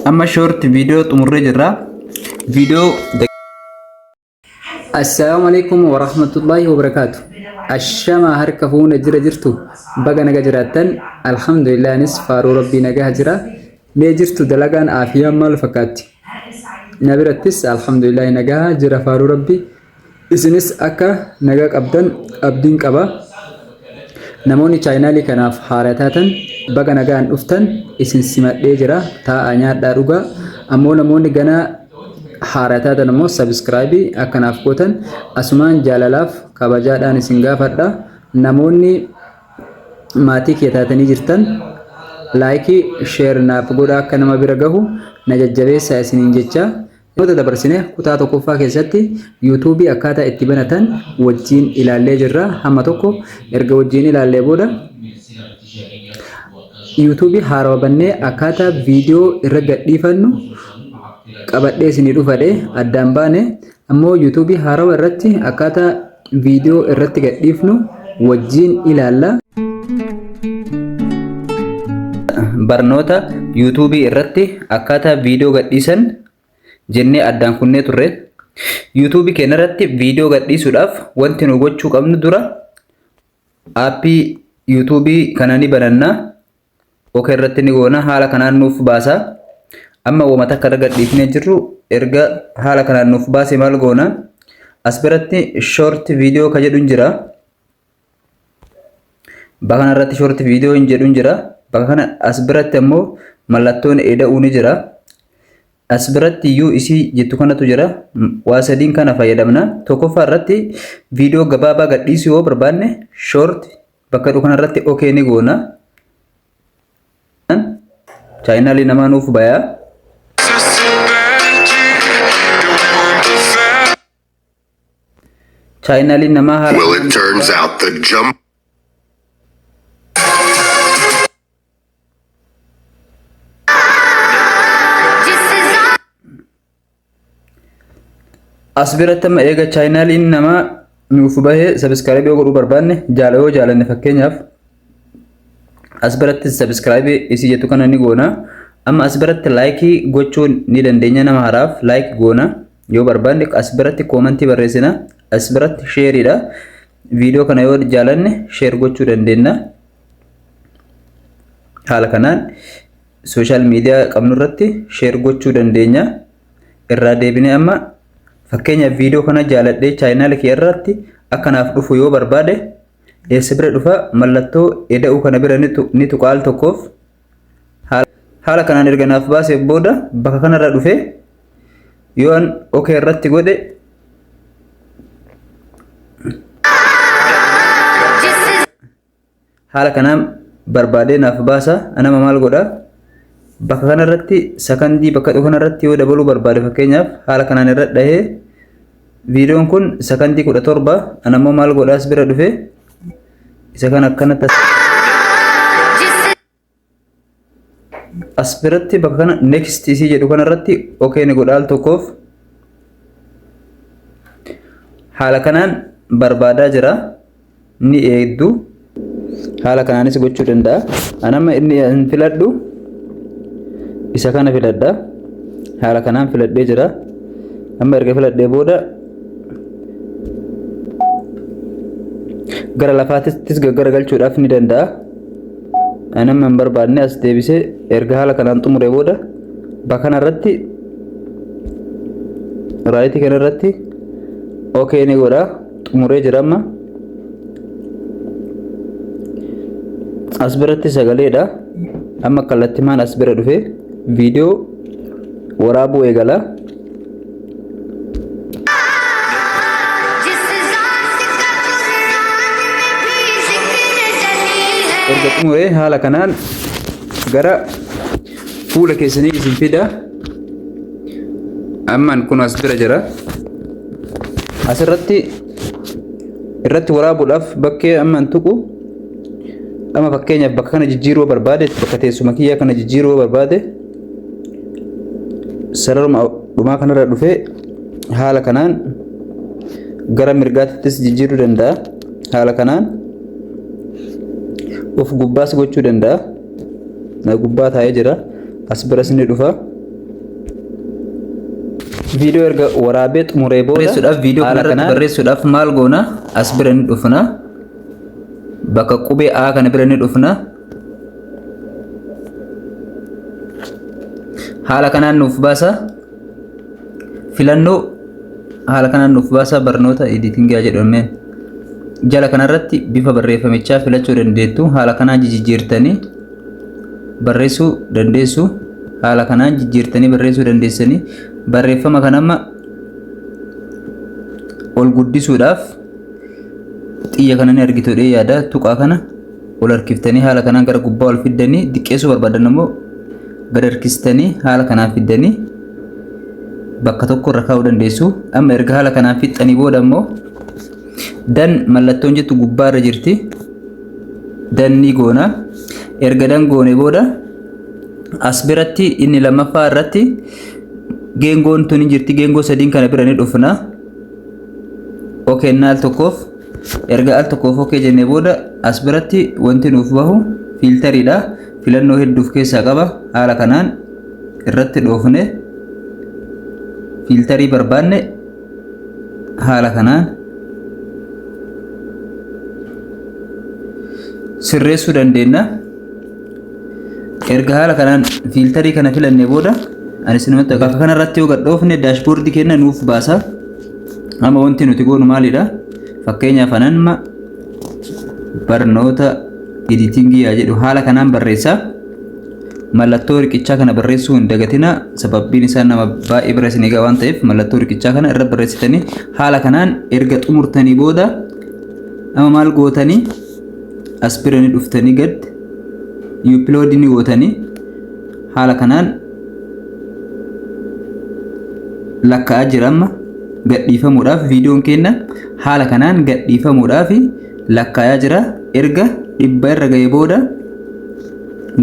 amma short video xumurree jirra. Video Assalamu alaikum warahmatullahi wabarakatuh. Ashama harka fuuna jirtu baga naga jiraatan alhamdulillah anis faaruu rabbii nagaa jira mee jirtu dalagaan aafiyaa maal fakkaatti nabirattis alhamdulillah nagaa jira faaruu rabbii isinis akka nagaa qabdan abdiin qaba namoonni chaayinaalii kanaaf haarataatan baga nagaan dhuftan isin simadhee jira taa'aa nyaadhaa dhugaa ammoo namoonni ganaa haarataatan ammoo subscribe akkanaaf gootan asumaan jaalalaaf kabajaadhaan isin gaafadha namoonni maatii kee taatanii jirtan like share naaf godhaa akka nama bira gahu na jajjabeessaa isiniin jecha noota dabarsine kutaa tokkoffaa keessatti YouTube akkaataa itti banatan wajjin ilaallee jirra hamma tokko erga wajjin ilaallee booda YouTube haarawaa bannee akkaataa viidiyoo irra gadhiifannu qabadhee isinii dhufadhe addaan baane ammoo YouTube haarawaa irratti akkaataa viidiyoo irratti gadhiifnu wajjin ilaalla. Barnoota YouTube irratti akkaataa viidiyoo gadhiisan jennee addaan kunnee turre. YouTube keenya irratti viidiyoo gadhiisuudhaaf wanti nu gochuu qabnu dura aappii YouTube kana ni bananna. Okay irratti ni goona haala kanaan nuuf baasa. Amma wamata akka gadhiifnee jirru erga haala kanaan nuuf baase maal goona as biratti short video ka jedhuun jira. Bakka kanarratti short video hin jedhuun jira. Bakka kana as biratti ammoo mallattoon eda'uu ni jira. As biratti iyyuu isii jettu kanatu jira. Waa sadiin kana fayyadamna. Tokkoffaa irratti video gabaabaa gadhiisuu yoo barbaanne short bakka kanarratti okay ni goona. Chaayinaalii namaa nuuf bayaa. Chaayinaalii namaa haala. Well, it turns out the jump. As biratti amma eega chaayinaaliin namaa nuuf bahee subscribe yoo godhuu barbaanne jaalayoo jaalanne fakkeenyaaf as biratti subscribe isii jettu kana ni goona. Amma as biratti like gochuu ni dandeenya nama haraaf like goona yoo barbaanne as biratti comment barreessina as biratti share dha video kana yoo jaalanne share gochuu dandeenya. Haala kanaan social media qabnu irratti share gochuu dandeenya. Irraa deebinee amma fakkeenya video kana jaaladhee chaayinaal kee irratti akkanaaf dhufu yoo barbaade eessa bira dhufa mallattoo eda'uu kana bira ni tuqaal tokkoof haala kanaan erga naaf baasee booda bakka kanarra dhufe yoo an okay irratti godhe haala kanaan barbaadee naaf baasa anama maal godha bakka kanarratti sakandii bakka kanarratti yoo dabaluu barbaade fakkeenyaaf haala kanaan irra dhahee viidiyoon kun sakandii 17 anammoo maal godha as bira dhufe isa kan akkanatti as biratti bakka kana next isii jedhu kanarratti okay ni godhaal tokkoof haala kanaan barbaadaa jira ni eegdu haala kanaanis gochuu danda'a anama inni filadhu isa kana filadha haala kanaan filadhee jira amma erga filadhee booda gara lafaattis gaggaragalchuudhaaf ni danda'a anama hin barbaadne as deebisee erga haala kanaan xumuree booda bakka kanarratti raayitii kanarratti okay ni godha xumuree jira amma as biratti sagaleedha amma kallattimaan as bira dhufe video waraabuu eegala. Erga xumuree haala kanaan gara fuula keessanii isin fida. Ammaan kun as bira jira. Asirratti irratti waraabuudhaaf bakkee ammaan tuqu amma fakkeenyaaf bakka kana jijjiiruu barbaade bakka teessuma kiyyaa kana jijjiiruu barbaade sararuma dhumaa kanarra dhufee haala kanaan gara mirgaattis jijjiiruu danda'a haala kanaan of gubbaas gochuu danda'a na gubbaa taa'ee jira as biras ni dhufa Video erga waraabee xumuree booda barreessuudhaaf video kanarratti barreessuudhaaf maal goona? As bira ni dhufna. Bakka qubee A kana bira ni dhufna. Haala kanaan nuuf baasa. Filannoo haala kanaan nuuf baasa barnoota editingii jedhameen. Jala kanarratti bifa barreeffamichaa filachuu dandeettu. Haala kanaan jijjiirtanii barreessuu dandeessu. Haala kanaan jijjiirtanii barreessuu dandeessanii barreeffama kanamma ol guddisuudhaaf xiyya kana ni argitudha yaada tuqaa kana ol harkiftanii haala kanaan gara gubbaa ol fiddanii diqqeessuu barbaadan immoo gad harkistanii haala kanaan fiddanii bakka tokko irra kaa'uu dandeessu. Amma erga haala kanaan fixxanii booda immoo dan mallattoon jettu gubbaa irra jirti. Dan ni goona. Erga dan goone booda as biratti inni lammaffaa irratti geengoon tuni jirti. Geengoo sadiin kana bira ni dhufna. Okay, naal tokkoof erga al tokkoof okay jennee booda as biratti wanti nuuf bahu filtariidha. Filannoo hedduuf keessaa qaba. Haala kanaan irratti dhoofne filtarii barbaanne haala kanaan sirreessuu dandeenya. Erga haala kanaan filtarii kana filannee booda anis namatti akka kanarratti yoo gad dhoofne daashboordi kenna nuuf baasa. Amma wanti nuti goonu maalidha? Fakkeenyaaf ananma barnoota editingii jedhu haala kanaan barreessa. Mallattoo riqichaa kana barreessuu hin dagatina. Sababbiin isaa nama baay'ee bira isin eegaa waan ta'eef mallattoo riqichaa kana irra barreessitanii haala kanaan erga xumurtanii booda amma maal gootanii as bira ni dhuftanii gad upload ni gootanii haala kanaan lakkaa'aa jira. Amma gadhiifamuudhaaf viidiyoon kenna haala kanaan gadhiifamuudhaaf lakkaa'aa jira. Erga 100 irra ga'ee booda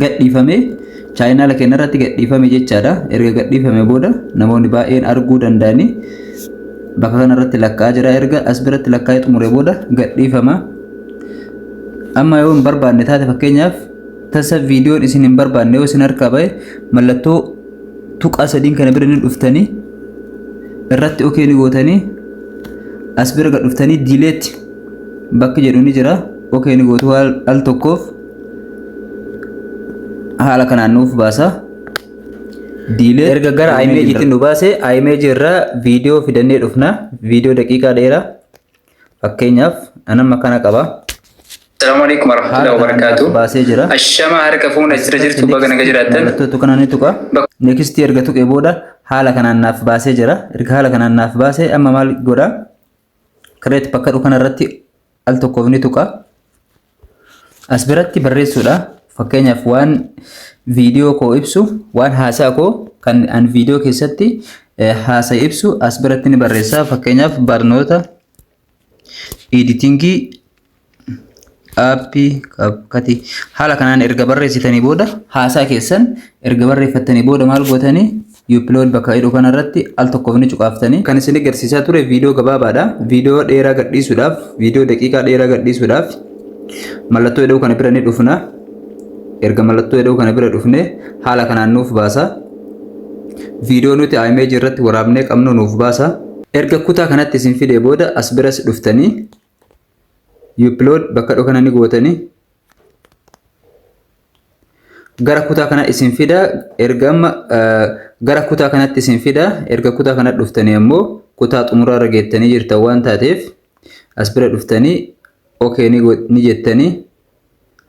gadhiifame chaayinaala keenya irratti gadhiifame jechaadha. Erga gadhiifame booda namoonni baay'een arguu danda'anii bakka kanarratti lakkaa'aa jira. Erga as biratti lakkaa'ee xumuree booda gadhiifama. Amma yoo hin barbaanne taate fakkeenyaaf tasa viidiyoon isin hin barbaanne yoo isin harkaa ba'e mallattoo tuqaa sadiin kana bira ni dhuftanii irratti okay ni gootanii as bira gad dhuftanii delete bakki jedhu ni jira. Okay ni gootu al tokkoof haala kanaan nuuf baasa. Delete erga gara imageetiin nu baase image irraa viidiyoo fidannee dhufna. Viidiyoo daqiiqaa dheeraa fakkeenyaaf anamma kana qaba. Assalamu alaikum warahmatullahi wabarakatuh. Baasee jira. Ashama harka fuuna jira jirtu baga naga jiraattan. Mallattoo kana ni tuqa. Next erga tuqee booda haala kanaan naaf baasee jira. Erga haala kanaan naaf baasee amma maal godha? Create bakka kana irratti al tokkoof ni tuqa. As biratti barreessuudha. Fakkeenyaaf waan viidiyoo koo ibsu waan haasaa koo kan an viidiyoo keessatti haasaa ibsu as biratti ni barreessa. Fakkeenyaaf barnoota editingii aappii kati haala kanaan erga barreessitanii booda haasaa keessan erga barreeffattanii booda maal gootanii upload bakka jedhu kanarratti al tokkoof ni cuqaaftanii kan isin agarsiisaa ture viidiyoo gabaabaadha. Viidiyoo dheeraa gadhiisuudhaaf viidiyoo daqiiqaa dheeraa gadhiisuudhaaf mallattoo jedhu kana bira ni dhufna. Erga mallattoo jedhu kana bira dhufne haala kanaan nuuf baasa. Viidiyoo nuti image irratti waraabnee qabnu nuuf baasa. Erga kutaa kanatti isin fidee booda as biras dhuftanii upload bakka dhokana ni gootanii gara kutaa kana isin fida. Erga amma gara kutaa kanatti isin fida. Erga kutaa kanatti dhuftanii ammoo kutaa xumuraa irra geettanii jirtan waan taateef as bira dhuftanii okay ni jettanii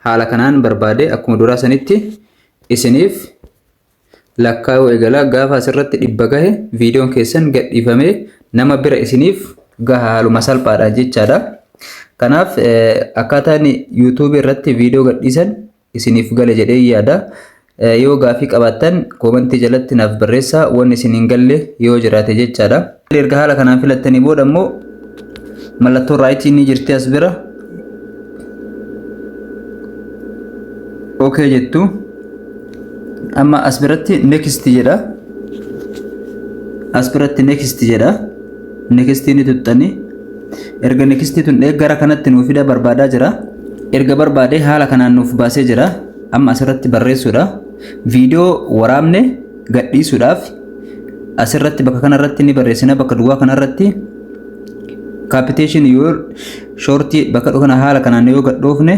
haala kanaan barbaade akkuma duraa sanitti isiniif lakkaa'uu eegala. Gaafa asirratti 100 gahe viidiyoon keessan gadhiifamee nama bira isiniif gaha haaluma salphaadha jechaadha. Kanaaf akkaataan YouTube irratti viidiyoo gadhiisan isiniif gale jedhee yaada. Yoo gaafii qabaattan koomentii jalatti naaf barreessaa wanni isin hin galle yoo jiraate jechaadha. Erga haala kanaan filattanii booda immoo mallattoo raayitii ni jirti as bira. Okay jettu. Amma as biratti next jedha. As biratti next jedha. Next ni tuttanii erga next tun gara kanatti nuuf fida barbaadaa jira. Erga barbaade haala kanaan nuuf baasee jira. Amma asirratti barreessuudha. Viidiyoo waraabne gadhiisuudhaaf asirratti bakka kanarratti ni barreessina bakka duwwaa kanarratti capitation your shorty bakka kana haala kanaan yoo gadhoofne